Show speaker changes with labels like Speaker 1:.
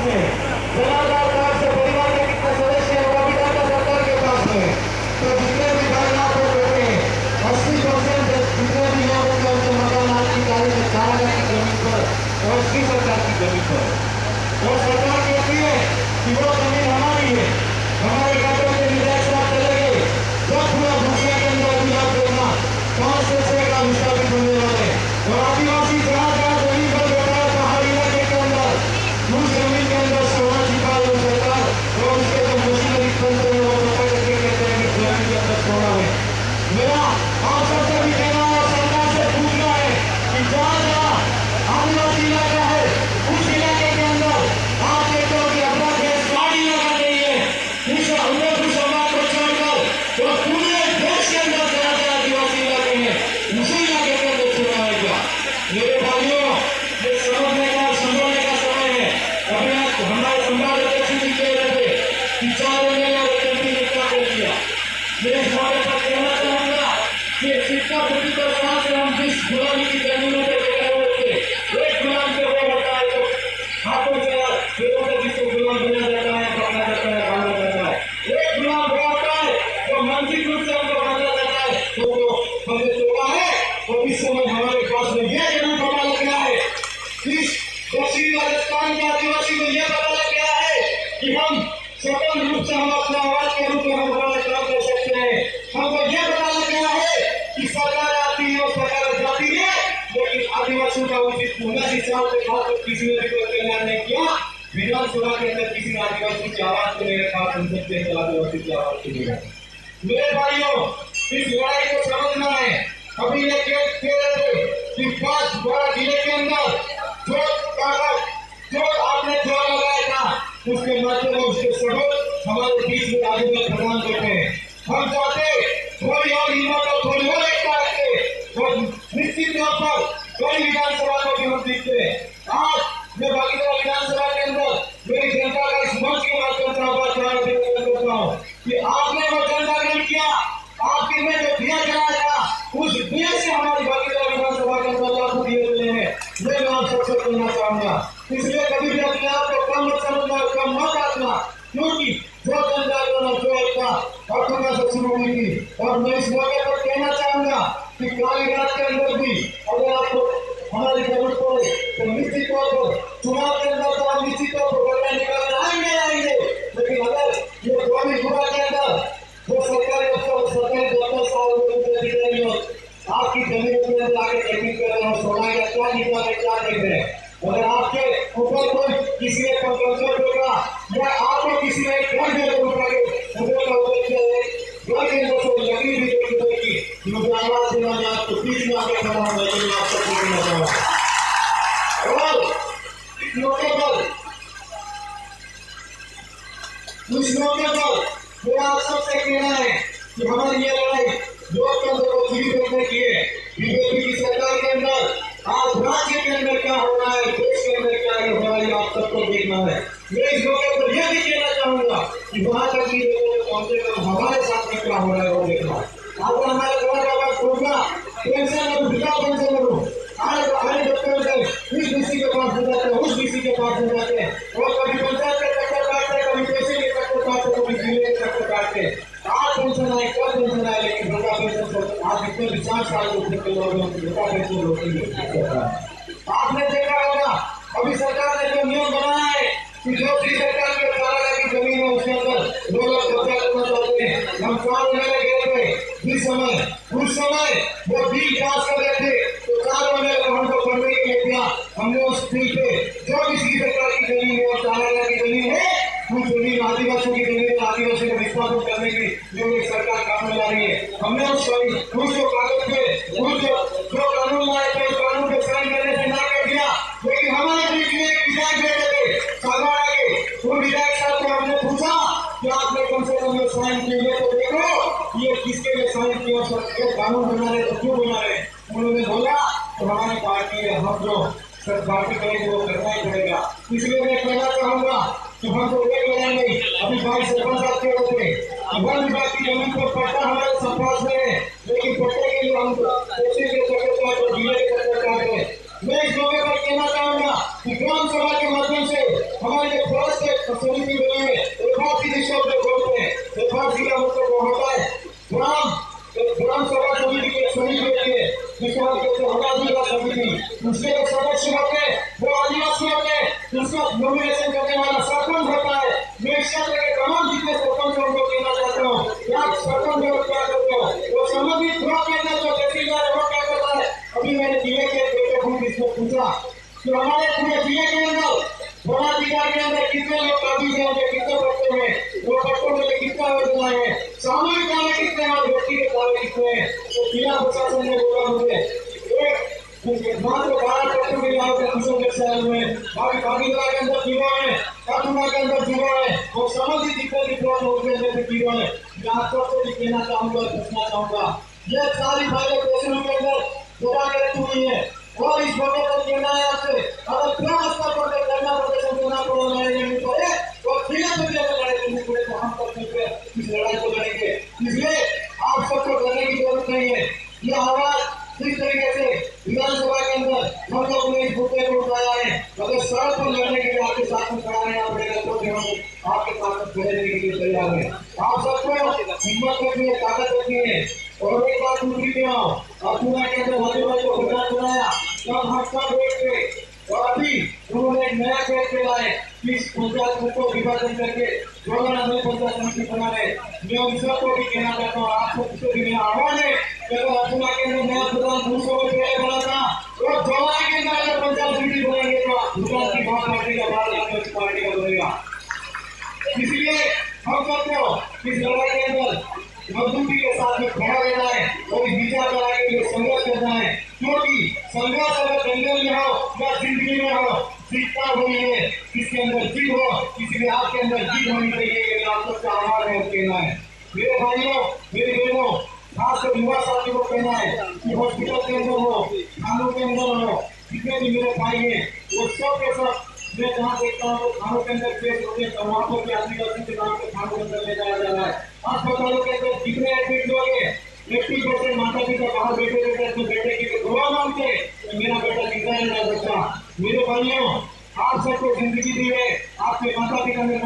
Speaker 1: में, जनाधार कार्ड से परिवार के कितने सदस्य हैं वो भी डाटा सरकार के पास है। तो जितने भी 2 लाख लोग होते हैं 80% जितने भी लोग होंगे उनके मकान आज की तारीख में 4 लाख की जमीन पर और उसकी सरकार की जमीन पर, और सरकार कहती है कि वो जमीन हमारी है। हमारे खातों के विधायक साहब चले गए, जब पूरा भूखिया के अंदर भी आप देखना 5 से 6 का विस्थापित होने वाले, और आदिवासी जहाँ जहाँ जमीन पर बैठा है पहाड़ी इलाके के अंदर, उस जमीन के अंदर सोना छिपा है सरकार, और उसके जो मशीनरी तंत्र है वो पता करके कहते हैं कि जमीन के अंदर सोना है। मेरा आप सबसे भी कहना है और सरकार से पूछना है कि जहाँ जहाँ आदिवासी इलाका है उस इलाके के अंदर आप देखते हो कि अपराध है साड़ी लगा गई है, उस समाज को छोड़कर जो पूरे देश के अंदर जहाँ जहाँ आदिवासी इलाके हैं उसी इलाके के अंदर चुना है क्या? मेरे भाइयों, ये समझने का समझने का समय है। अभी हमारे संवाद अध्यक्ष जी कह रहे थे कि 4 महीने और जल्दी निकाल कर दिया। मैं इस मौके पर कहना चाहूंगा कि शिक्षा प्रति पर साथ हम जिस गुलामी की जमीनों पर बैठे हुए थे, एक गुलाम से वो होता है तो हाथों से पेड़ों से जिसको गुलाम बनाया जाता है, पकड़ा जाता है, बांधा जाता है। एक गुलाम वो होता है जो मानसिक रूप से हमको बांधा जाता है, तो हमने तोड़ा है। तो इस समय हमारे पास में यह जरूर पता लग गया है, इस दक्षिणी राजस्थान के आदिवासी को यह पता लग गया है कि हम स्वतंत्र रूप से हम अपना आवाज के रूप में हम हमारा काम कर सकते हैं। हमको यह पता लग गया है कि सरकार आती है और सरकार जाती है, लेकिन आदिवासियों का उचित 79 साल से खास किसी ने भी कोई कल्याण नहीं किया। विधानसभा के अंदर किसी ने आदिवासी की आवाज को नहीं रखा, संसद के अंदर आदिवासी की आवाज को नहीं रखा। मेरे भाइयों, इस लड़ाई को समझना है। अभी ये कह रहे थे कि 5-12 जिले के अंदर जो कागज जो आपने जो लगाया था उसके माध्यम में उसके सबूत हमारे बीच में आगे में प्रदान करते हैं। हम चाहते थोड़ी और हिम्मत और थोड़ी और एकता रखते और निश्चित तौर पर कई विधानसभा को भी हम जीतते हैं। आज मैं बागीरा विधानसभा के अंदर मेरी जनता का इस मंच के माध्यम से आभार करता हूँ कि आपने वो जनता नहीं किया, आपके में जो दिया जलाया था उस दिए से हमारी बागीरा विधानसभा के अंदर लाखों दिए मिले हैं। मैं आप सबसे कहना चाहूंगा, इसलिए कभी भी अपने आप को कम मत समझना, कम मत आतना, क्योंकि जो जनजागरण और जो एकता अर्थों से शुरू हुई थी। और मैं इस मौके पर कहना चाहूंगा कि कालीघाट के अंदर भी अगर आपको हमारी जरूरत पड़े तो निश्चित तौर पर चुनाव के अंदर तो हम निश्चित तौर पर बदलाव निकालने आएंगे, लेकिन अगर ये गोली गुड़ा के अंदर वो सरकारी अफसर सरकारी दफ्तर साहब आपकी जमीन के अंदर आके चेकिंग कर रहे हो, सोना या क्या निकला है क्या देख रहे हैं। अगर आपके ऊपर कोई किसी ने कंप्लेंट होगा या आपको किसी ने घर में रुपए मुझे का उल्लेख किया है, घर के अंदर तो लकड़ी भी देखी मुझे आवाज देना है आपको बीच में आके खड़ा होना है। मैं आपको कहना चाहूँगा और इस मौके पर मेरा आप सबसे कहना है कि हमारी ये लड़ाई लोकतंत्र को जीवित रखने की है। बीजेपी की सरकार के अंदर आज राज्य के अंदर क्या हो रहा है, देश के अंदर क्या हो रहा है, आप सबको देखना है। मैं इस मौके पर यह भी कहना चाहूंगा कि वहां तक भी पहुंचे कर हमारे साथ में क्या हो रहा है वो देखना। अगर हमारे द्वारा का सोचना पेंशन और बिना पेंशन करूँ आज हमारे दफ्तर से इस डीसी के पास हो जाते हैं, उस डीसी के पास हो जाते हैं, और कभी पंचायत के चक्कर काटते हैं, कभी पैसे के चक्कर काटते हैं, कभी जिले के चक्कर काटते हैं। आज पेंशन आए कब पेंशन आए, लेकिन वृद्धा पेंशन आज इतने 50 साल के ऊपर के लोग वृद्धा पेंशन रोकेंगे। आपने देखा होगा अभी सरकार ने जो नियम बनाया है कि जो भी सरकार के 12 लाख की जमीन है उसके अंदर 2 लाख कब्जा करना चाहते हैं। हम 4 महीने गए थे उस समय वो बिल पास कर रहे थे तो 4 महीने हमको पढ़ने के लिए दिया। हमने उस बिल पे जो किसी सरकार की जमीन है और 4 लाख की जमीन है उस जमीन आदिवासियों की जमीन आदिवासी को विस्थापित करने की जो एक सरकार कानून ला रही है, हमने उस कागज पे जो कानून लाए थे उस कानून पे साइन करने से ना कर दिया। लेकिन हमारे बीच में एक विधायक बैठे थे साधारण के, उन विधायक साहब को हमने पूछा कि आपने कम से कम साइन किए तो देखो ये किसके लिए साइन किया, कानून बना रहे तो क्यों बना रहे। उन्होंने बोला तो हमारी पार्टी है, हम जो पार्टी करेंगे वो करना ही पड़ेगा। इसलिए मैं कहना चाहूंगा कि हम तो एक लड़ाई नहीं, अभी भाई सरपंच साहब के होते वन विभाग की जमीन पर पट्टा हमारे संपास में है, लेकिन पट्टे के लिए हम पैसे के चक्कर तो जिले के चक्कर काट रहे। मैं इस मौके पर कहना चाहूंगा कि ग्राम सभा के माध्यम से हमारे तो समिति बनाए विभाग की दिशा में बोलते हैं विभाग का मतलब वो होता है ग्राम सभा समिति के समिति होती है जिसको हम कहते हैं हमारा समिति उसके जो सदस्य होते हैं वो आदिवासी होते हैं उसका नॉमिनेशन करने वाला सरपंच होता है मैं इस क्षेत्र के तमाम जितने सरपंच उनको कहना चाहता हूँ या सरपंच लोग क्या करते हो वो संबंधित ब्लॉक के अंदर जो तहसीलदार है वो क्या करता है अभी मैंने जिले के बेटे को इसको पूछा कि हमारे पूरे जिले के अंदर वनाधिकार के अंदर कितने लोग काबिज हैं कितने बच्चे हैं वो बच्चों में कितना योजना है सामूहिक कार्य कितने हैं और व्यक्तिगत कार्य कितने हैं तो जिला प्रशासन ने बोला मुझे एक मात्र 12% के यहाँ पे दूसरों के शहर में बाकी भागीदार के अंदर जीरो है काटूना के अंदर जीरो है और संबंधित जितने भी प्लॉट होते हैं जीरो है मैं आप सबसे भी कहना चाहूंगा पूछना चाहूंगा ये सारी फाइलें पेशों के अंदर जोड़ा के रखी हुई है और इस मौके पर कहना है आपसे अगर ग्राम स्तर पर करना प्रदर्शन करना पड़े तो जिला में लड़ाई पड़े तो हम सब मिलकर इस लड़ाई को लड़ेंगे इसलिए आप सबको डरने की जरूरत नहीं है ये आवाज किस तरीके से विधानसभा के अंदर हम लोग ने इस मुद्दे को उठाया है अगर सड़क पर लड़ने के लिए आपके साथ में खड़ा है आप आपके साथ में खड़े रहने के लिए तैयार है आप सबको हिम्मत रखनी है ताकत रखनी है और एक बात दूसरी पे आओ और चुनाव के अंदर भाजपा को प्रचार कराया तब हम सब बैठ के और अभी उन्होंने एक नया केस चला है इस पंचायत को विभाजन करके दोबारा नई पंचायत समिति बना रहे मैं उन सबको भी कहना चाहता हूँ आप सबसे भी मेरा आह्वान है जब चुनाव के अंदर नया प्रधान दूसरों को पहले बना था और दोबारा के अंदर अगर पंचायत समिति बनाएंगे तो गुजरात की बात पार्टी का भारत पार्टी का बनेगा इसलिए हम सबको इस लड़ाई के अंदर मजबूती के साथ में खड़ा रहना है और इस विचारधारा के लिए संघर्ष करना है क्योंकि संघर्ष अगर जंगल में हो या जिंदगी में हो सीखता हुई है किसके अंदर जीत हो इसलिए आपके अंदर जीत होनी चाहिए आप सबका आह्वान है कहना है मेरे भाइयों मेरी बहनों खासकर युवा साथी को कहना है कि हॉस्पिटल के अंदर हो थानों के अंदर हो जितने भी मेरे भाई हैं वो सब के सब मैं जहाँ देखता हूँ तो थानों के अंदर केस होते हैं वहाँ पर आदिवासी के नाम से थानों के अंदर ले जाया जा रहा है अस्पतालों के अंदर कितने एडमिट लोग हैं 80% माता पिता बाहर बैठे रहते हैं बेटे की तो दुआ मांगते मेरा बेटा जिंदा है मेरा बच्चा मेरे भाइयों आप सबको जिंदगी दी है आपके माता पिता ने